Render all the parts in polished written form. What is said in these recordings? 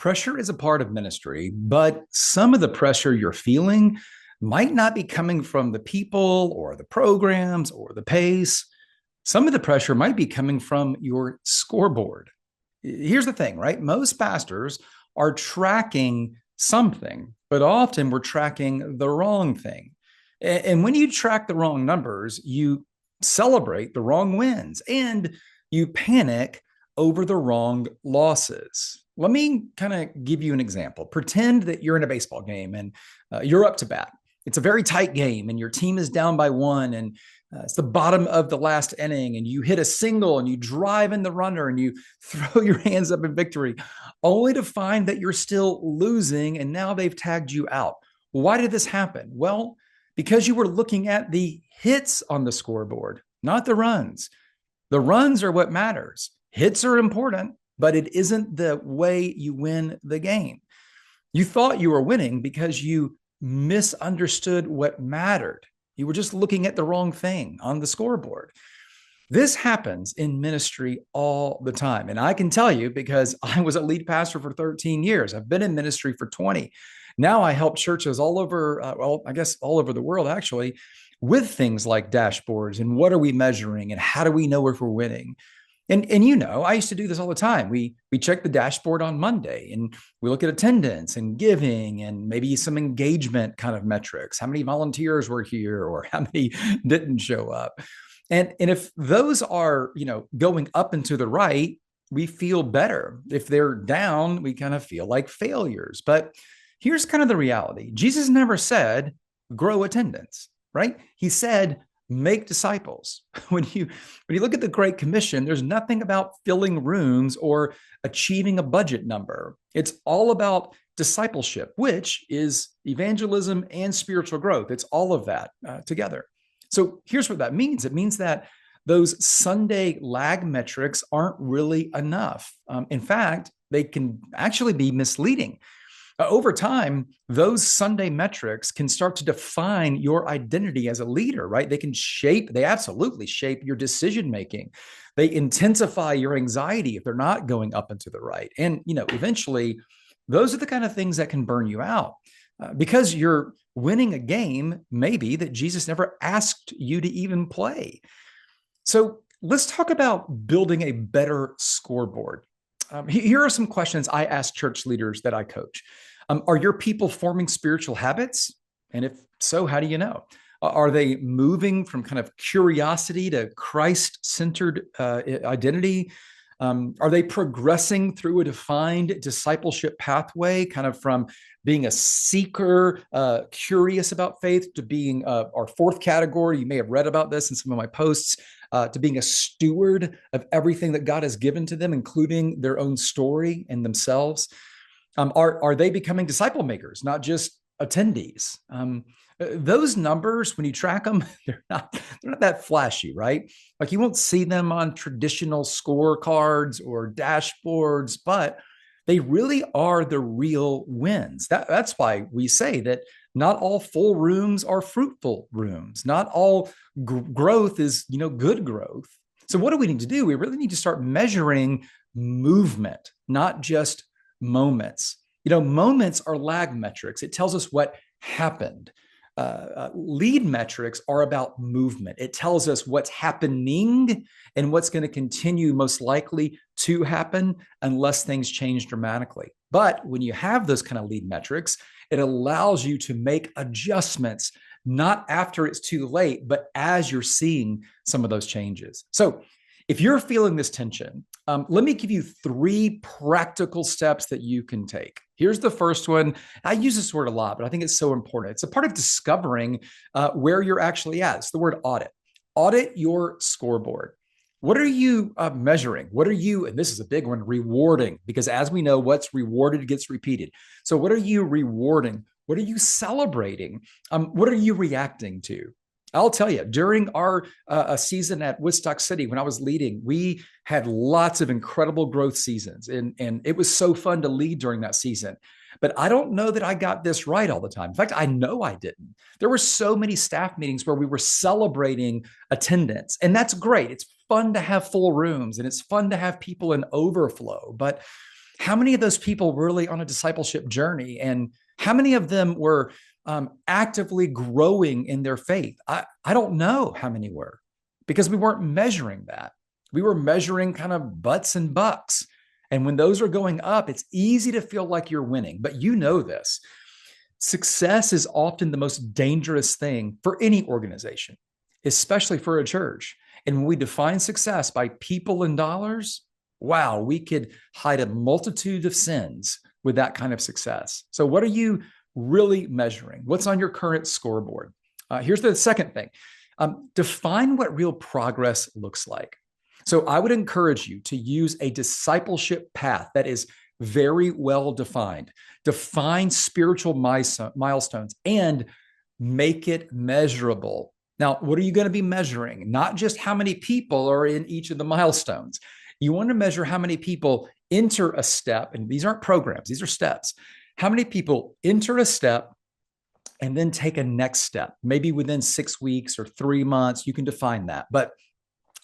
Pressure is a part of ministry, but some of the pressure you're feeling might not be coming from the people or the programs or the pace. Some of the pressure might be coming from your scoreboard. Here's the thing, right? Most pastors are tracking something, but often we're tracking the wrong thing. And when you track the wrong numbers, you celebrate the wrong wins and you panic over the wrong losses. Let me kind of give you an example. Pretend that you're in a baseball game and you're up to bat. It's a very tight game and your team is down by one and it's the bottom of the last inning and you hit a single and you drive in the runner and you throw your hands up in victory, only to find that you're still losing and now they've tagged you out. Why did this happen? Well, because you were looking at the hits on the scoreboard, not the runs. The runs are what matters. Hits are important, but it isn't the way you win the game. You thought you were winning because you misunderstood what mattered. You were just looking at the wrong thing on the scoreboard. This happens in ministry all the time. And I can tell you because I was a lead pastor for 13 years. I've been in ministry for 20. Now I help churches all over, all over the world, actually, with things like dashboards and what are we measuring and how do we know if we're winning? And you know, I used to do this all the time. We check the dashboard on Monday and we look at attendance and giving and maybe some engagement kind of metrics. How many volunteers were here or how many didn't show up? And if those are, going up and to the right, we feel better. If they're down, we kind of feel like failures. But here's kind of the reality. Jesus never said, grow attendance, right? He said, make disciples. When you look at the Great Commission, there's nothing about filling rooms or achieving a budget number. It's all about discipleship, which is evangelism and spiritual growth. It's all of that together. So here's what that means. It means that those Sunday lag metrics aren't really enough. In fact, they can actually be misleading. Over time, those Sunday metrics can start to define your identity as a leader, right? They absolutely shape your decision-making. They intensify your anxiety if they're not going up and to the right. And, eventually, those are the kind of things that can burn you out because you're winning a game, maybe that Jesus never asked you to even play. So let's talk about building a better scoreboard. Here are some questions I ask church leaders that I coach. Are your people forming spiritual habits? And if so, how do you know? Are they moving from kind of curiosity to Christ-centered identity? Are they progressing through a defined discipleship pathway, kind of from being a seeker, curious about faith, to being our fourth category? You may have read about this in some of my posts. To being a steward of everything that God has given to them, including their own story and themselves? Are they becoming disciple makers, not just attendees? Those numbers, when you track them, they're not that flashy, right? Like you won't see them on traditional scorecards or dashboards, but they really are the real wins. That's why we say that not all full rooms are fruitful rooms. Not all growth is, good growth. So what do we need to do? We really need to start measuring movement, not just moments. Moments are lag metrics. It tells us what happened. Lead metrics are about movement. It tells us what's happening and what's going to continue most likely to happen unless things change dramatically. But when you have those kind of lead metrics, it allows you to make adjustments, not after it's too late, but as you're seeing some of those changes. So if you're feeling this tension, let me give you 3 practical steps that you can take. Here's the first one. I use this word a lot, but I think it's so important. It's a part of discovering where you're actually at. It's the word audit. Audit your scoreboard. What are you measuring? What are you, and this is a big one, rewarding? Because as we know, what's rewarded gets repeated. So what are you rewarding? What are you celebrating? What are you reacting to? I'll tell you, during our season at Woodstock City, when I was leading, we had lots of incredible growth seasons. And it was so fun to lead during that season. But I don't know that I got this right all the time. In fact, I know I didn't. There were so many staff meetings where we were celebrating attendance. And that's great. It's fun to have full rooms and it's fun to have people in overflow. But How many of those people were really on a discipleship journey? And how many of them were actively growing in their faith? I don't know how many were, because we weren't measuring that. We were measuring kind of butts and bucks. And when those are going up, it's easy to feel like you're winning. But you know this. Success is often the most dangerous thing for any organization, especially for a church. And when we define success by people and dollars, wow, we could hide a multitude of sins with that kind of success. So, what are you really measuring? What's on your current scoreboard? Here's the second thing. Define what real progress looks like. So I would encourage you to use a discipleship path that is very well defined. Define spiritual milestones and make it measurable. Now, what are you going to be measuring? Not just how many people are in each of the milestones. You want to measure how many people enter a step, and these aren't programs, these are steps. How many people enter a step and then take a next step, maybe within 6 weeks or 3 months, you can define that. But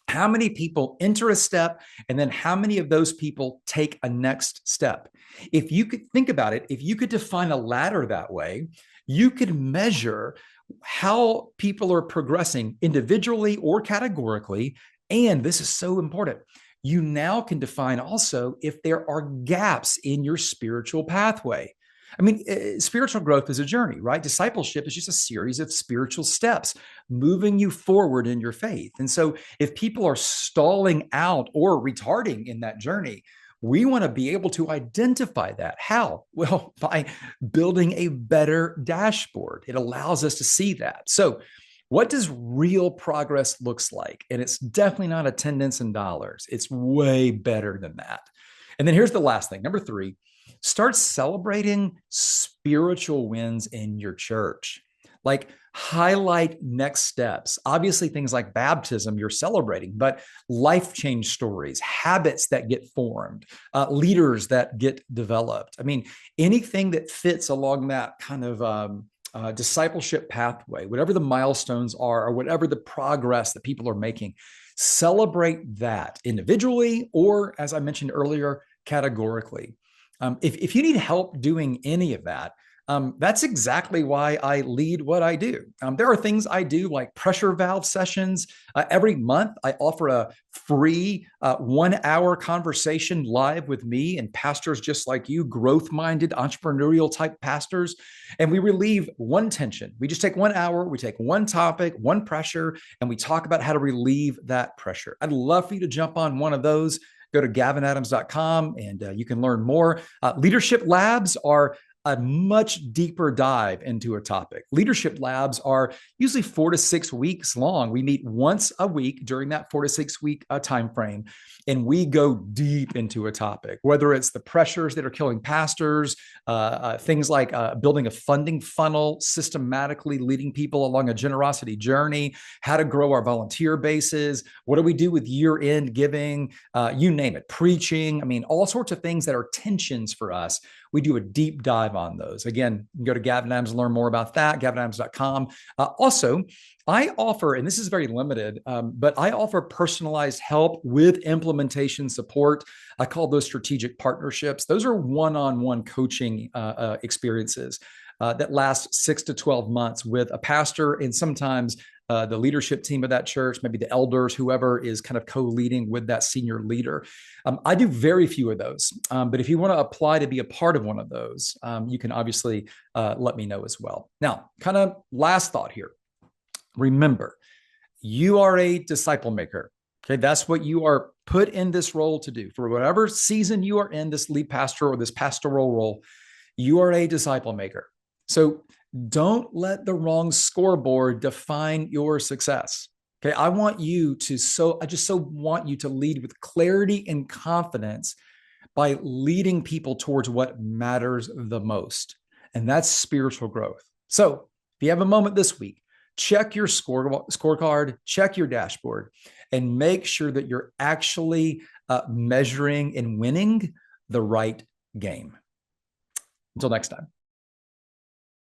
how many people enter a step, and then how many of those people take a next step? If you could think about it, if you could define a ladder that way, you could measure how people are progressing individually or categorically. And this is so important. You now can define also if there are gaps in your spiritual pathway. I mean, spiritual growth is a journey, right? Discipleship is just a series of spiritual steps moving you forward in your faith. And so if people are stalling out or retarding in that journey, we want to be able to identify that. How? Well, by building a better dashboard. It allows us to see that. So what does real progress looks like? And it's definitely not attendance and dollars. It's way better than that. And then here's the last thing. Number 3, start celebrating spiritual wins in your church. Like highlight next steps. Obviously, things like baptism you're celebrating, but life change stories, habits that get formed, leaders that get developed. I mean, anything that fits along that kind of discipleship pathway, whatever the milestones are, or whatever the progress that people are making, celebrate that individually, or as I mentioned earlier, categorically. If you need help doing any of that, that's exactly why I lead what I do. There are things I do like pressure valve sessions. Every month, I offer a free 1-hour conversation live with me and pastors just like you, growth-minded, entrepreneurial type pastors. And we relieve one tension. We just take 1 hour, we take one topic, one pressure, and we talk about how to relieve that pressure. I'd love for you to jump on one of those. Go to gavinadams.com and you can learn more. Leadership labs are a much deeper dive into a topic. Leadership labs are usually 4 to 6 weeks long. We meet once a week during that 4 to 6 week time frame, and we go deep into a topic, whether it's the pressures that are killing pastors, things like building a funding funnel, systematically leading people along a generosity journey, how to grow our volunteer bases, what do we do with year-end giving, you name it, preaching. I mean, all sorts of things that are tensions for us. We do a deep dive on those. Again, you can go to Gavin Adams and learn more about that, gavinadams.com. Also, I offer, and this is very limited, but I offer personalized help with implementation support. I call those strategic partnerships. Those are one-on-one coaching experiences that last 6 to 12 months with a pastor and sometimes the leadership team of that church, maybe the elders, whoever is kind of co-leading with that senior leader. I do very few of those, but if you want to apply to be a part of one of those, you can obviously let me know as well. Now, kind of last thought here. Remember, you are a disciple maker. Okay, that's what you are put in this role to do. For whatever season you are in, this lead pastor or this pastoral role, you are a disciple maker. So don't let the wrong scoreboard define your success. Okay, I just so want you to lead with clarity and confidence by leading people towards what matters the most, and that's spiritual growth. So if you have a moment this week, check your scorecard, check your dashboard, and make sure that you're actually measuring and winning the right game. Until next time.